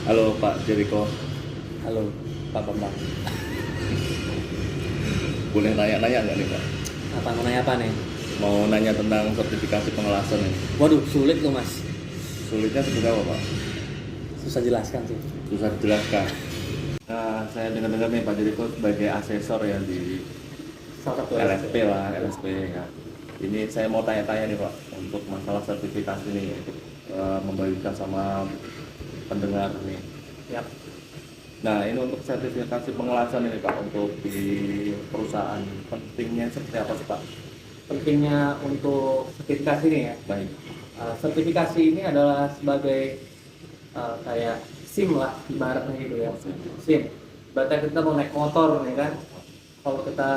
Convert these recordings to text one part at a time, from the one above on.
Halo Pak Jericho, Halo, Pak Bambang. boleh nanya-nanya nggak nih Pak? Apa mau nanya apa nih? Mau nanya tentang sertifikasi pengelasan ini. Waduh, sulit loh mas. Sulitnya seperti apa Pak? Susah jelaskan sih. Susah dijelaskan. Nah, saya dengar-dengar nih Pak Jericho sebagai asesor ya di Salah satu LSP lah, LSP ya. Ini saya mau tanya-tanya nih Pak, untuk masalah sertifikasi ini, untuk membagikan sama pendengar nih. Yap. Nah, ini untuk sertifikasi pengelasan ini Pak, untuk di perusahaan, pentingnya seperti apa sih Pak? Pentingnya untuk sertifikasi ini ya. Baik. Sertifikasi ini adalah sebagai kayak SIM lah, ibaratnya gitu ya. SIM. Berarti kita mau naik motor nih kan. Kalau kita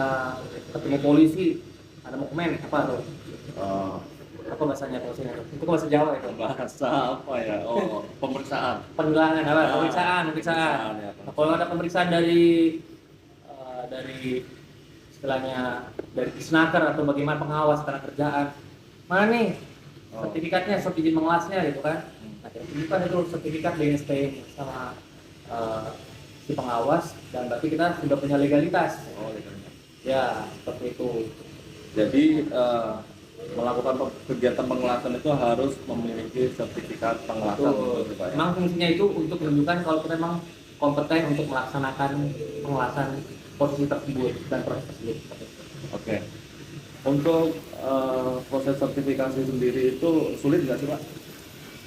ketemu polisi, ada dokumen apa tuh? Eh, Apa bahasanya kalau sini? Itu bahasa Jawa itu. bahasa apa ya? Oh, pemeriksaan. Penggelangan apa? Pemeriksaan. Ya, Nah, kalau ada pemeriksaan dari istilahnya dari disnaker atau bagaimana pengawas karena kerjaan, mana nih sertifikatnya, sertifikat mengelasnya gitu kan? Nah, itu kan itu sertifikat DSP sama si pengawas, dan berarti kita sudah punya legalitas. Oh, gitu. Ya, seperti itu. Jadi melakukan kegiatan pengelasan itu harus memiliki sertifikat pengelasan gitu Pak ya? Memang fungsinya itu untuk menunjukkan kalau kita memang kompeten untuk melaksanakan pengelasan posisi tersebut dan proses tersebut. Oke. Untuk proses sertifikasi sendiri itu sulit nggak sih Pak?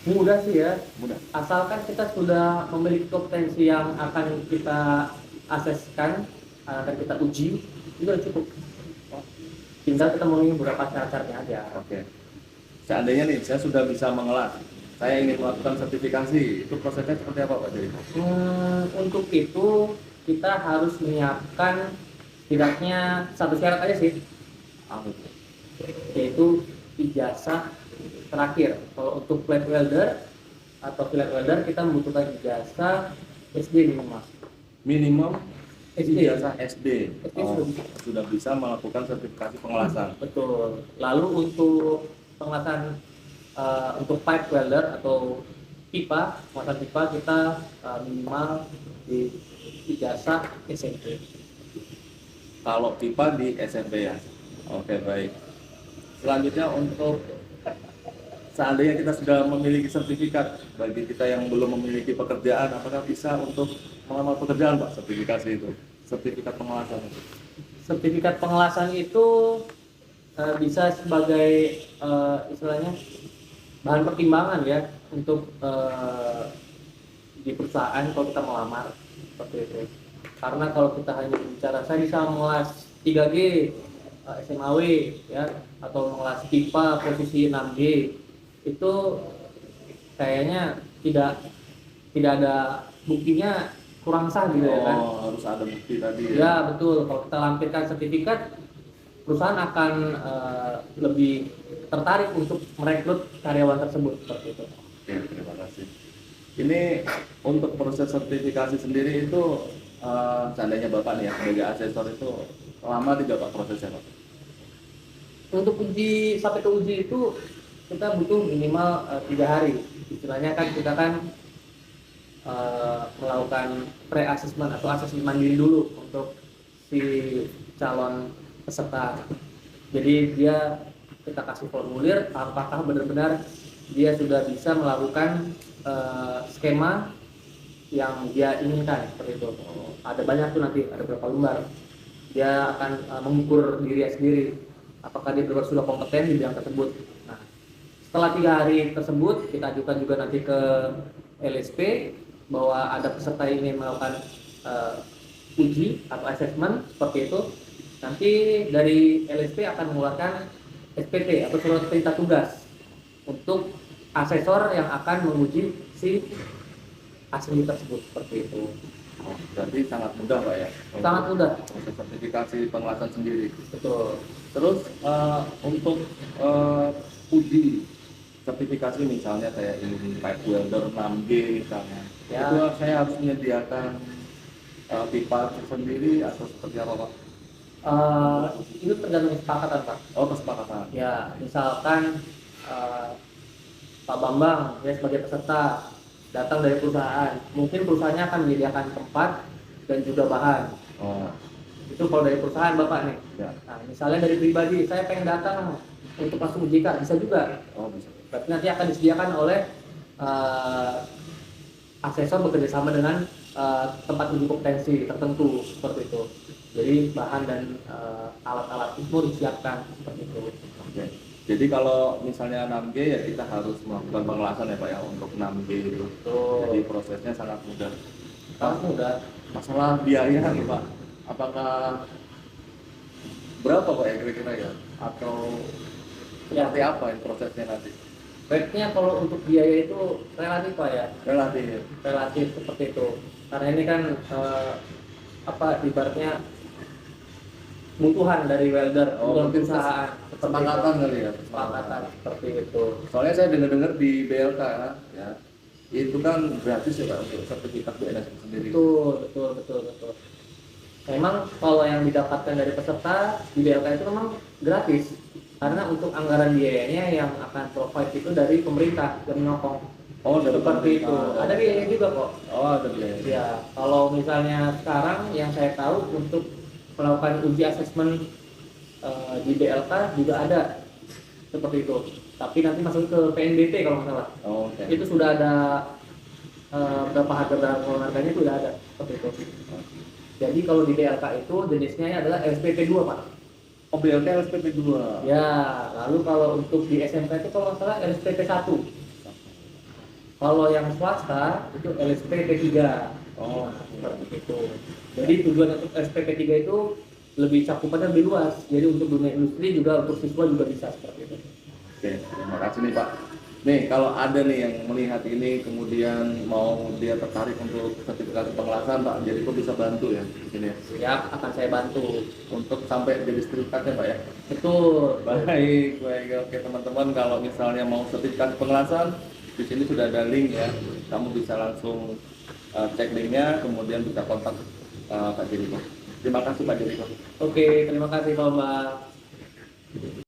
Mudah sih ya, Mudah. asalkan kita sudah memiliki kompetensi yang akan kita aseskan, akan kita uji, itu sudah cukup. Tinggal kita memenuhi beberapa syarat-syaratnya aja. Oke. Seandainya nih saya sudah bisa mengelas, saya ingin melakukan sertifikasi, itu prosesnya seperti apa Pak Jadi? Untuk itu kita harus menyiapkan setidaknya satu syarat aja sih, yaitu ijazah terakhir. Kalau untuk flat welder atau flat welder kita membutuhkan ijazah SD minimal. Minimal SD. ijazah SD. SD Oh, sudah bisa melakukan sertifikasi pengelasan. Betul. Lalu untuk pengelasan untuk pipe welder atau pipa, pengelasan pipa kita minimal di ijazah SMP. Kalau pipa di SMP ya. Oke, baik. Selanjutnya untuk seandainya kita sudah memiliki sertifikat, bagi kita yang belum memiliki pekerjaan, apakah bisa untuk melamar pekerjaan Pak sertifikasi itu? Sertifikat pengelasan itu. Sertifikat pengelasan itu bisa sebagai istilahnya bahan pertimbangan ya untuk di perusahaan kalau kita melamar seperti itu. Karena kalau kita hanya bicara saya bisa mengelas 3G SMAW ya atau mengelas pipa posisi 6G, itu kayaknya tidak ada buktinya, kurang sah gitu ya kan. Oh, harus ada bukti tadi ya. Ya betul, kalau kita lampirkan sertifikat, perusahaan akan lebih tertarik untuk merekrut karyawan tersebut seperti itu. Oke, terima kasih. Ini untuk proses sertifikasi sendiri itu seandainya Bapak nih ya sebagai asesor itu lama tidak Pak prosesnya Pak? Untuk uji sampai ke uji itu kita butuh minimal 3 hari. Istilahnya kan kita kan melakukan pre-assessment atau asesmen mandiri dulu untuk si calon peserta. Jadi kita kasih formulir apakah benar-benar dia sudah bisa melakukan skema yang dia inginkan seperti itu. Ada banyak tuh nanti, ada beberapa lembar. Dia akan mengukur dirinya sendiri apakah dia benar-benar sudah kompeten di bidang tersebut. Nah, setelah 3 hari tersebut kita ajukan juga nanti ke LSP bahwa ada peserta yang ingin melakukan uji atau assessment seperti itu. Nanti dari LSP akan mengeluarkan SPT atau surat perintah tugas untuk asesor yang akan menguji si asli tersebut seperti itu. Berarti sangat mudah Pak ya? Sangat mudah. Proses sertifikasi pengelasan sendiri. Betul. Terus untuk uji sertifikasi misalnya saya ingin pipe welder 6G misalnya, Ya. itu saya harus menyediakan pipa sendiri atau seperti apa Pak? Itu tergantung kesepakatan Pak. Oh, kesepakatan. Ya, misalkan Pak Bambang ya sebagai peserta datang dari perusahaan. Mungkin perusahaannya akan menyediakan tempat dan juga bahan. Oh, Itu kalau dari perusahaan Bapak nih. ya. Nah, misalnya dari pribadi, saya pengen datang untuk langsung uji K, bisa juga. Oh, bisa. Berarti nanti akan disediakan oleh eh, asesor bekerja sama dengan tempat uji kompetensi tertentu seperti itu. Jadi bahan dan alat-alat itu disiapkan seperti itu. Oke. Jadi kalau misalnya 6G ya kita harus melakukan pengelasan ya Pak ya untuk 6G itu. Betul. Jadi prosesnya sangat mudah. Sangat mudah. Masalah biaya nih Pak, apakah berapa Pak ya kira-kira ya? Atau seperti apa ya prosesnya nanti? Baiknya kalau untuk biaya itu relatif Pak ya, Relatif ya? relatif seperti itu. Karena ini kan ibaratnya kebutuhan dari welder, Oh, kebutuhan mungkin perusahaan, seperti kesepakatan itu. kali ya? Kesepakatan seperti itu. Soalnya saya dengar-dengar di BLK ya, itu kan gratis ya Pak untuk sertifikat BNS itu sendiri. Betul, betul, betul, betul. Memang kalau yang didapatkan dari peserta di BLK itu memang gratis, karena untuk anggaran biayanya yang akan provide itu dari pemerintah yang menyokong. Oh, dari Seperti itu. pemerintah. Ada biayanya juga kok. Oh, ada biaya. Ya, kalau misalnya sekarang yang saya tahu untuk melakukan uji asesmen di BLK juga ada seperti itu. Tapi nanti masuk ke PNBP kalau nggak salah. Oh, oke. Itu sudah ada berapa harganya itu sudah ada seperti itu. Jadi kalau di BLK itu jenisnya adalah LSPP 2 Pak. Oh, BLT LSPP 2. Ya, lalu kalau untuk di SMP itu kalau nggak salah LSPP 1. Kalau yang swasta itu LSPP 3. Oh, Seperti itu. Jadi tujuan untuk SPP 3 itu lebih cakupannya lebih luas. Jadi untuk dunia industri juga, untuk siswa juga bisa seperti itu. oke. Terima kasih nih Pak. Nih, kalau ada nih yang melihat ini kemudian mau dia tertarik untuk sertifikasi pengelasan Pak, jadi kok bisa bantu ya di sini ya? Siap, akan saya bantu. Untuk sampai jadi sertifikatnya Pak ya? Betul. Baik, baik. Oke teman-teman, kalau misalnya mau sertifikasi pengelasan, di sini sudah ada link ya. Kamu bisa langsung cek linknya, kemudian bisa kontak Pak Jeriko. Terima kasih Pak Jeriko. Oke, terima kasih Pak Mbak.